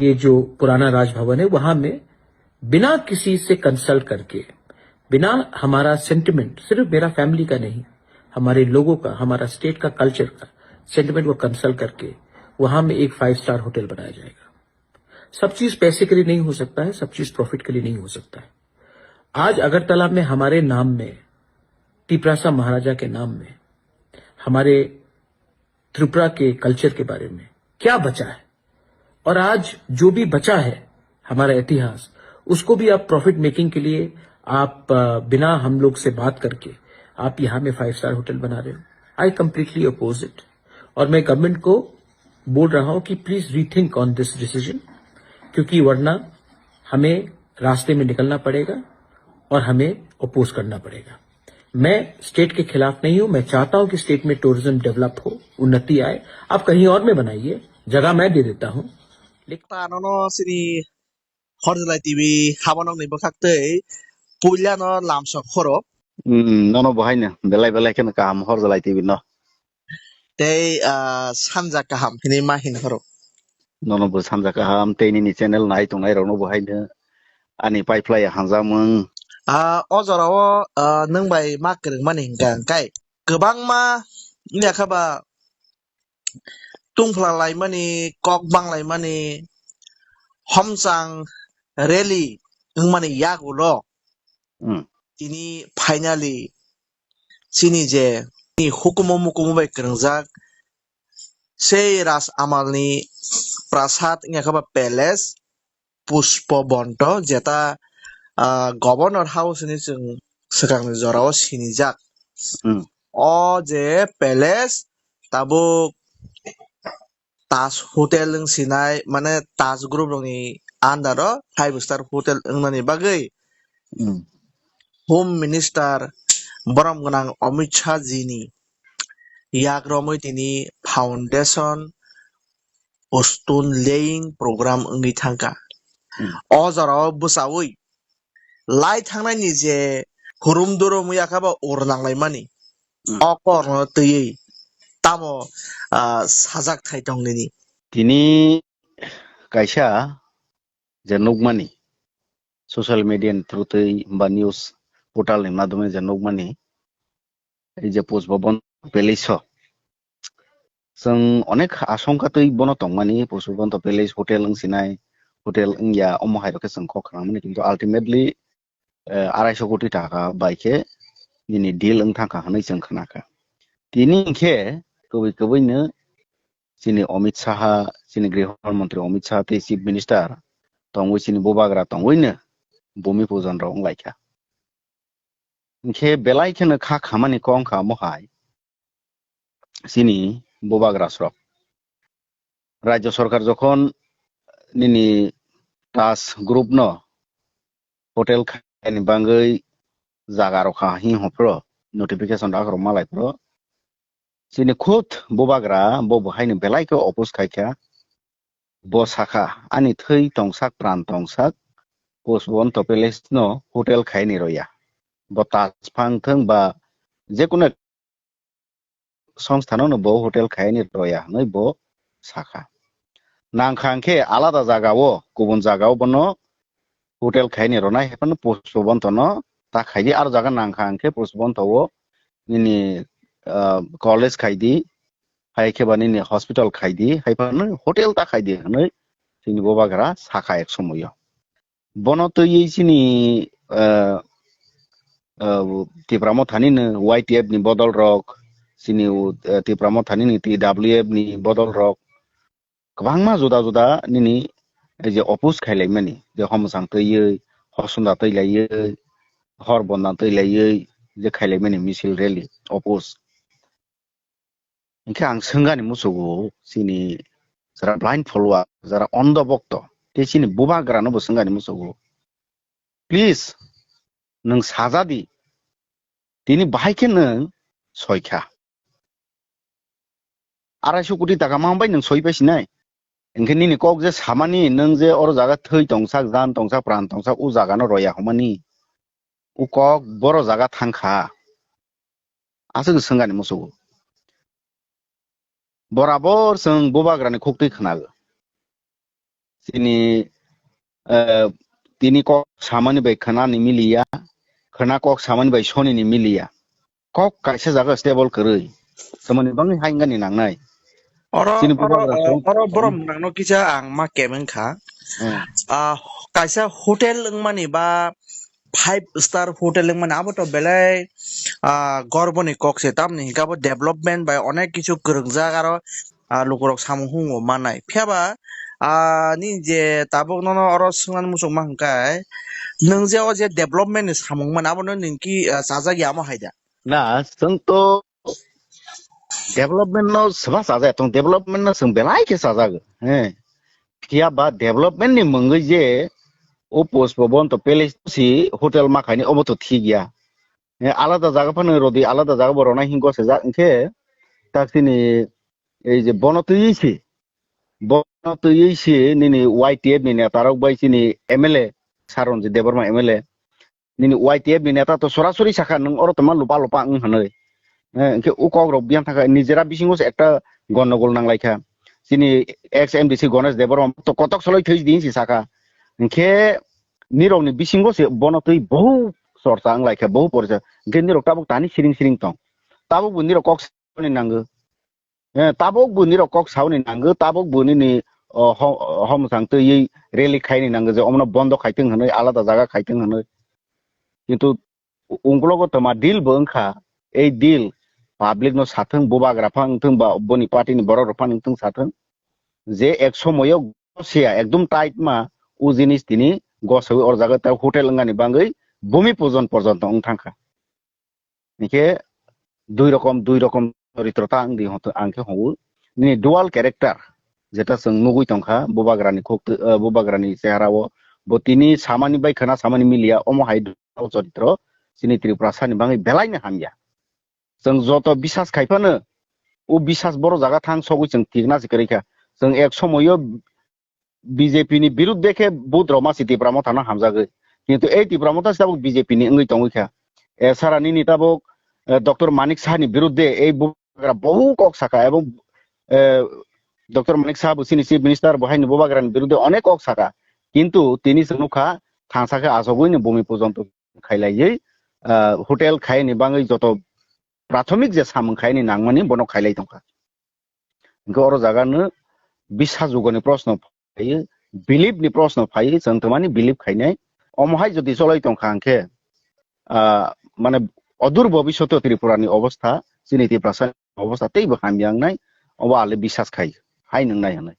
ये जो पुराना राजभवन है वहां में बिना किसी से कंसल्ट करके, बिना हमारा सेंटिमेंट, सिर्फ मेरा फैमिली का नहीं, हमारे लोगों का, हमारा स्टेट का कल्चर का सेंटिमेंट वो कंसल्ट करके वहां में एक 5 स्टार होटल बनाया जाएगा। सब चीज पैसे के लिए नहीं हो सकता है, सब चीज प्रॉफिट के लिए नहीं हो सकता है। आज अगरतला में हमारे नाम में, टिपरासा महाराजा के नाम में, हमारे त्रिपुरा के कल्चर के बारे में क्या बचा है, और आज जो भी बचा है हमारा इतिहास, उसको भी आप प्रॉफिट मेकिंग के लिए आप बिना हम लोग से बात करके आप यहां में 5 स्टार होटल बना रहे हो। आई कंप्लीटली अपोज इट, और मैं गवर्नमेंट को बोल रहा हूं कि please rethink on this decision, क्योंकि वरना हमें रास्ते में निकलना पड़ेगा और हमें अपोज करना पड़ेगा। मैं स्टेट के खिलाफ नहीं हूं, मैं चाहता हूं कि स्टेट में टूरिज्म डेवलप हो, उन्नति आए। आप कहीं और में बनाइए, जगह मैं दे देता हूं। Ta no sini Horzalai TV habanok ni bakhaktei puila no lamsok khoro Nono bohaina belai belai kan kaham Horzalai TV no tei sanja kaham hini mahin khoro. nono bo samja kaham teini ni channel nai tungai rono bohaina ani pipeline hangjamung O jorao nang bai mak kereng mani hingkang kai gobang ma ini akaba tungflalai mani kok banglai mani homsang rally mani yak ulo ini finally sini je ni hukumo mukumo bai kerengjak sei ras amalni prasad ini akaba palace Pushpo Bonto jeta Governor House ni जों सिगांनि जराव सिनिजाक o je palace tabo Taj Hotel ng sinai mane Taj Group ni under 5 star hotel ng nani bagay Home Minister Borom gnang Amit Shah ji ni yak romoi tini foundation stone laying program ngi thangka o jaraw busawi lai thangnai je hurum durum yakaba ornanglai mani o korno tei tamo sajak thai tongni tini kaisa je nugmani social media through tei ba news portal ni madhyame je nugmani ei je post bobon palace जों अनेक आशंका तै बनो तंगमानि पशुबन तो palace hotel ng sinai hotel ng ya omohai roke जों ko खालामनि किन्तु ultimately 250 कोटी टाका बाइके दिनै डिल ng थांखा होनाय जों खोनाखा तिनि इंखे कबै कबैनो जोंनि अमित शाह जोंनि गृह मन्त्री अमित शाह ते चीफ मिनिस्टार तंगै जोंनि बबाग्रा तंगैनो भूमि पूजन रं लाइखा इंखे बेलाइखेनो खा खामानि कंखा मोहाय जोंनि बबाग्रा स्रक राज्य सरकार जखन निनि ताज ग्रुप न होटेल खानि बांगै जागा रखा हि हप्र नोटिफिकेशन दाखर मालायप्र जोंनि खुद बबाग्रा बबहायनो बेलाइखौ अपोज खायखा बसाखा आनि थै तंसाक प्राण तंसाक पोस्टबन तो पैलेस न होटेल खायनि रया ब ताज फांथों बा जेकुनो संस्थानावनो बो होटेल खायनि रया नै बो साखा नांखांखे आलादा जागावो गुबुन जागाव बनो होटेल खायनि रना हेपन पोस्टबन तो न ता खायदि आरो जागा नांखांखे पोस्टबन तो निनि कॉलेज खायदि हायखेबा निनि हॉस्पिटल खायदि हायपन होटेल ता खायदि नै जोंनि बबाग्रा साखा एक समयो बनो तो यिसिनि तिप्रामो थानिनो YTF नि बदल रक सिनि तिप्रामो थानिनो TWF नि बदल रक गोबांमा जुदा जुदा निनि जे अपोज खायलायमानि जे हमसां तैयै हरसुंदा तैलायै हर बन्दा तैलायै जे खायलायमानि मिसिल रैली अपोज इनखे आं सोंगानि मुसुगु सिनि जरा ब्लाइंड फलोअर जरा अंध भक्त ते सिनि बबाग्रानो बो सोंगानि मुसुगु प्लीज नों साजादि दिनै बाहायखे नों सयखा 250 कोटी टाका मांबाय नों सयबायसिनाय इनखे निनि कक जे सामानि नों जे और जागा थै तंसाक जान तंसाक प्राण तंसाक उ जागानो रया हमानि उ कक बर जागा थांखा आसो सोंगानि मुसुगु बराबर जों बबाग्रानि खक्ति खोनागो sini tini kok samani bai khana ni miliya khana kok samani bai soni ni miliya kok kaisa jaga stable koroi samani bangi hainga ni nangnai oro sini oro bubagra tong oro borom nangno kisa ang ma kemen kha kaisa hotel mani ba 5 star hotel মানে আবো তো বেলাই গর্বনি কক্সে তামনি হিকাবো development by অনেক কিছু গরংজাক আরো লুকরক সামুহুং মানাই ফিয়াবা ni je tabok nono oro sungan musuk mahangkai nung je o je development ni samung man abo no ningki sajak yamo haida na sung to development no saba saja tong development no sung belai ke saja kia ba development ni mungai je o post babon to pele si hotel makhani obo to thigia আলাদা জায়গা Fanon রদি আলাদা জায়গা বড় না হিংগ সেজা ইনকে তাকসিনি এই যে বনতইছে নিনি YTF নি নেতা রক বাইছিনি এমএলএ সারন যে দেবরমা এমএলএ নিনি ওয়াইটিএফ নি নেতা তো সরাসরি শাখা নং অর তমা লুপা লুপা হনই ইনকে উকক রক বিয়ান থাকা নিজেরা বিসিংস একটা গন্ডগোল নাংলাইখা সিনি এক্স এমডিসি গণেশ দেবরম তো কতক সলাই থই দিনছি শাখা ইনকে নিরংনি বিসিংস বনতই বহু sorta ang like বহু পরিচয় গেন্দি রক তাবক তানি সিরিং সিরিং তং তাবক বুনি রক কক সাউনি নাঙ্গো তাবক বুনি রক কক সাউনি নাঙ্গো তাবক বুনি ni hom sang তো এই রেলি খাইনি নাঙ্গো যে অমন বন্ধ খাইতেং হনই আলাদা জায়গা খাইতেং হনই কিন্তু উংগুলোগো তমা ডিল বংখা এই ডিল পাবলিক নো সাথং বুবাগ্রা ফাংথং বা বনি পার্টি ni বড় রফান থং সাথং যে এক সময়ও গসিয়া একদম টাইট মা ও জিনিস তিনি গসই অর জায়গা তা হোটেল ngaনি বাঙ্গই ভূমি পূজন পর্যন্ত থাকা নিকে দুই রকম চরিত্রতা আং দি হতো আংকে হবু নি ডুয়াল ক্যারেক্টার যেটা जों নুগুই তংখা বুবাগ্রানি চেহারাও বতিনি সামানি বাই খানা সামানি মিলিয়া অমহাই চরিত্র সিনি ত্রিপুরা সানি বাঙাই বেলাইনো হামিয়া जों যত বিশ্বাস খাইফানো ও বিশ্বাস বড় জায়গা থাং সগুই जों ঠিকনা সিকরিখা जों এক সময়ও বিজেপি নি বিরুদ্ধে কে বুদ রমা সিটিপ্রামো থানা হামজাগৈ কিন্তু এই ত্রিপুরামতা তাবক বিজেপি নি ওই তংখা এছাড়া নি তাবক ডক্টর মানিক সাহানি বিরুদ্ধে এই বুবাগ্রা বহু কক শাখা এবং ডক্টর মানিক সাহা সিনি চিফ মিনিস্টার বহাইনি বুবাগ্রানি বিরুদ্ধে অনেক কক শাখা কিন্তু তিনি সনুখা থাংসাকে আসগইনি ভূমি পর্যন্ত খাইলাইयै হোটেল খাইনি বাঙৈ যত প্রাথমিক যে সামং খাইনি নাংমানি বন খাইলাই তংখা গর জাগানো বিশ্বাস যুগনি প্রশ্ন ফাইयो বিলিভ ni প্রশ্ন ফাইयो जों তমানি বিলিভ খাইনাই অমহাই যদি চলাই তংখা আংকে মানে অদূর ভবিষ্যতে ত্রিপুরানি অবস্থা চিনি ত্রিপুরা অবস্থা তেইবো হামিয়াং নাই অবা আলে বিশ্বাস খাই হাই নং নাই